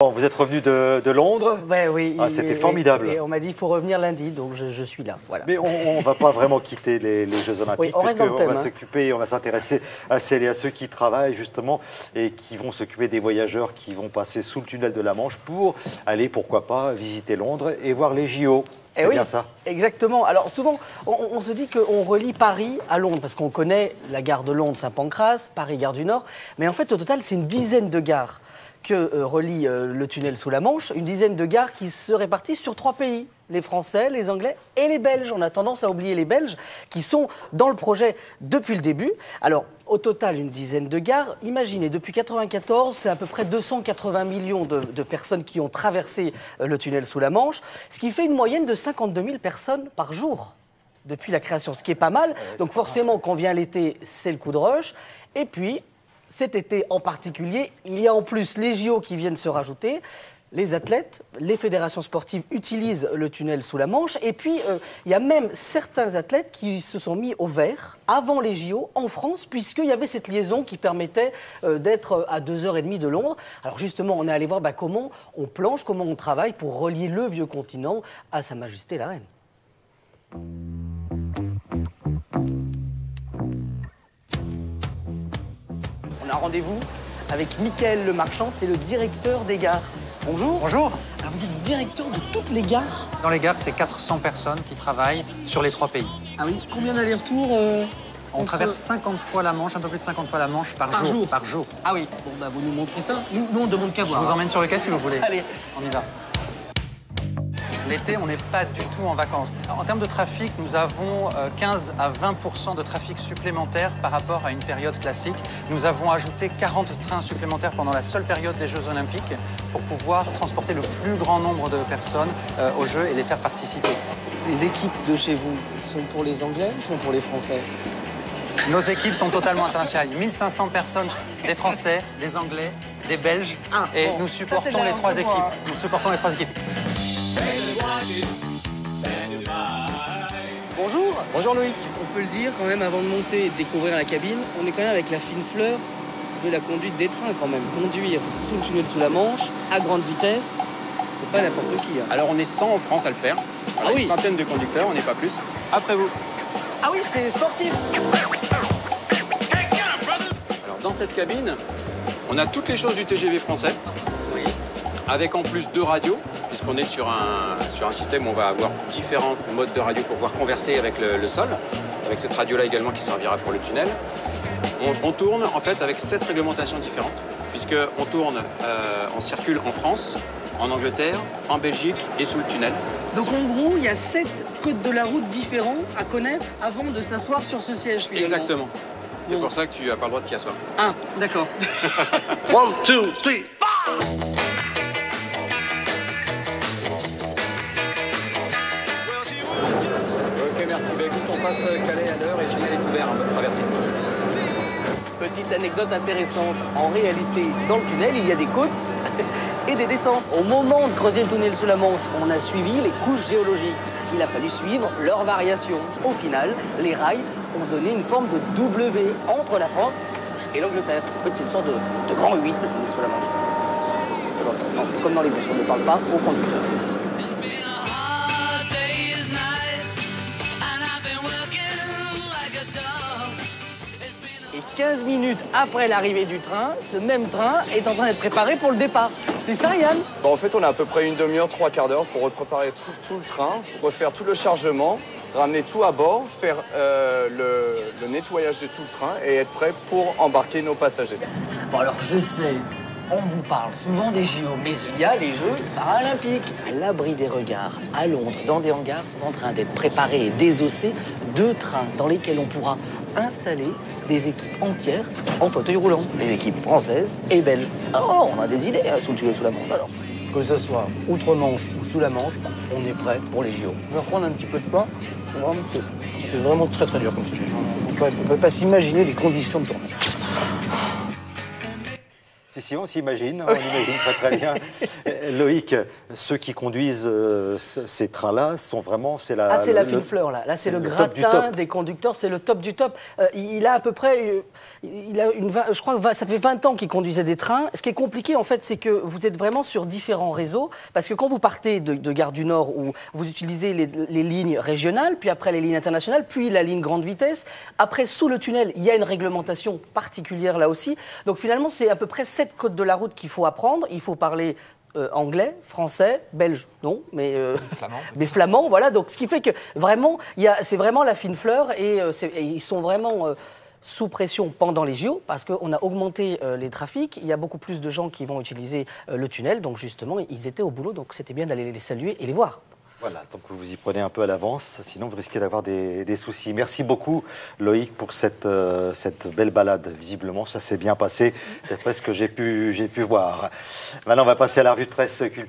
Bon, vous êtes revenu de Londres. Ouais, oui. Ah, c'était formidable. Et on m'a dit qu'il faut revenir lundi, donc je suis là. Voilà. Mais on ne va pas vraiment quitter les Jeux Olympiques, oui, on reste dans le thème, va s'occuper, on va s'intéresser à celles et à ceux qui travaillent justement et qui vont s'occuper des voyageurs qui vont passer sous le tunnel de la Manche pour aller, pourquoi pas, visiter Londres et voir les JO. Et oui, bien ça. Exactement. Alors souvent, on se dit qu'on relie Paris à Londres, parce qu'on connaît la gare de Londres, Saint-Pancras, Paris, gare du Nord. Mais en fait, au total, c'est une dizaine de gares que relie le tunnel sous la Manche. Une dizaine de gares qui se répartissent sur 3 pays. Les Français, les Anglais et les Belges. On a tendance à oublier les Belges qui sont dans le projet depuis le début. Alors, au total, une dizaine de gares. Imaginez, depuis 1994, c'est à peu près 280 millions de personnes qui ont traversé le tunnel sous la Manche, ce qui fait une moyenne de 52 000 personnes par jour depuis la création, ce qui est pas mal. Donc forcément, quand vient l'été, c'est le coup de rush. Et puis, cet été en particulier, il y a en plus les JO qui viennent se rajouter. Les athlètes, les fédérations sportives utilisent le tunnel sous la Manche. Et puis, il y a même certains athlètes qui se sont mis au vert avant les JO en France, puisqu'il y avait cette liaison qui permettait d'être à 2h30 de Londres. Alors justement, on est allé voir comment on planche, comment on travaille pour relier le vieux continent à Sa Majesté la Reine. On a rendez-vous avec Michael Lemarchand, c'est le directeur des gares. Bonjour. Bonjour. Alors vous êtes directeur de toutes les gares? Dans les gares, c'est 400 personnes qui travaillent sur les 3 pays. Ah oui, combien d'allers-retours On traverse 50 fois la Manche, un peu plus de 50 fois la Manche par jour. Par jour. Ah oui, bon bah vous nous montrez ça. Nous on demande qu'à voir. Je vous emmène sur le quai si vous voulez. Allez. On y va. L'été, on n'est pas du tout en vacances. En termes de trafic, nous avons 15 à 20% de trafic supplémentaire par rapport à une période classique. Nous avons ajouté 40 trains supplémentaires pendant la seule période des Jeux Olympiques pour pouvoir transporter le plus grand nombre de personnes aux Jeux et les faire participer. Les équipes de chez vous sont pour les Anglais ou sont pour les Français? Nos équipes sont totalement internationales. 1500 personnes, des Français, des Anglais, des Belges. Et nous supportons les 3 équipes. Nous supportons les 3 équipes. Bonjour. Bonjour Loïc. On peut le dire quand même avant de monter et de découvrir la cabine, on est quand même avec la fine fleur de la conduite des trains quand même. Conduire sous le tunnel sous la Manche, à grande vitesse, c'est pas n'importe qui. Hein. Alors on est 100 en France à le faire. Alors, une centaine de conducteurs, on n'est pas plus. Après vous. Ah oui, c'est sportif. Alors dans cette cabine, on a toutes les choses du TGV français. Oui. Avec en plus 2 radios, puisqu'on est sur un système où on va avoir différents modes de radio pour pouvoir converser avec le sol, avec cette radio-là également qui servira pour le tunnel. On tourne en fait avec 7 réglementations différentes, puisqu'on tourne, on circule en France, en Angleterre, en Belgique et sous le tunnel. Donc en gros, il y a 7 codes de la route différents à connaître avant de s'asseoir sur ce siège finalement. Exactement. C'est pour ça que tu n'as pas le droit de t'y asseoir. Ah, d'accord. 1, 2, 3, Ok, merci. Bah, écoute, on passe Calais à l'heure et Tunnel est ouvert, on va traverser. Petite anecdote intéressante. En réalité, dans le tunnel, il y a des côtes et des descentes. Au moment de creuser le tunnel sous la Manche, on a suivi les couches géologiques. Il a fallu suivre leurs variations. Au final, les rails ont donné une forme de W entre la France et l'Angleterre. En fait, c'est une sorte de grand 8, le tunnel sous la Manche. Non, c'est comme dans les bus, on ne parle pas au conducteur. Et 15 minutes après l'arrivée du train, ce même train est en train d'être préparé pour le départ. C'est ça, Yann? En fait, on a à peu près une demi-heure, 3/4 d'heure pour préparer tout le train, refaire tout le chargement, ramener tout à bord, faire le nettoyage de tout le train et être prêt pour embarquer nos passagers. Bon alors je sais, on vous parle souvent des JO, mais il y a les Jeux paralympiques. À l'abri des regards, à Londres, dans des hangars, sont en train d'être préparés et désossés 2 trains dans lesquels on pourra installer des équipes entières en fauteuil roulant. Les équipes françaises et belges. Alors on a des idées sous le tunnel sous la Manche alors. Que ce soit outre-Manche ou sous la Manche, on est prêt pour les JO. Je vais reprendre un petit peu de pain. C'est vraiment très très dur comme sujet. On ne peut pas s'imaginer les conditions de tournage. Si, on s'imagine, on imagine très bien. Loïc, ceux qui conduisent ces trains-là sont vraiment... c'est la fine fleur, là. Là, c'est le gratin des conducteurs, c'est le top du top. Il a à peu près... je crois que ça fait 20 ans qu'il conduisait des trains. Ce qui est compliqué, en fait, c'est que vous êtes vraiment sur différents réseaux. Parce que quand vous partez de Gare du Nord, où vous utilisez les lignes régionales, puis après les lignes internationales, puis la ligne grande vitesse, après, sous le tunnel, il y a une réglementation particulière là aussi. Donc finalement, c'est à peu près 7 codes de la route qu'il faut apprendre. Il faut parler anglais, français, belge, non, mais flamand, voilà. Donc ce qui fait que vraiment, c'est vraiment la fine fleur et ils sont vraiment sous pression pendant les JO parce qu'on a augmenté les trafics. Il y a beaucoup plus de gens qui vont utiliser le tunnel. Donc justement, ils étaient au boulot. Donc c'était bien d'aller les saluer et les voir. Voilà, donc vous y prenez un peu à l'avance, sinon vous risquez d'avoir des soucis. Merci beaucoup Loïc pour cette belle balade. Visiblement, ça s'est bien passé, d'après ce que j'ai pu voir. Maintenant, on va passer à la revue de presse culturelle.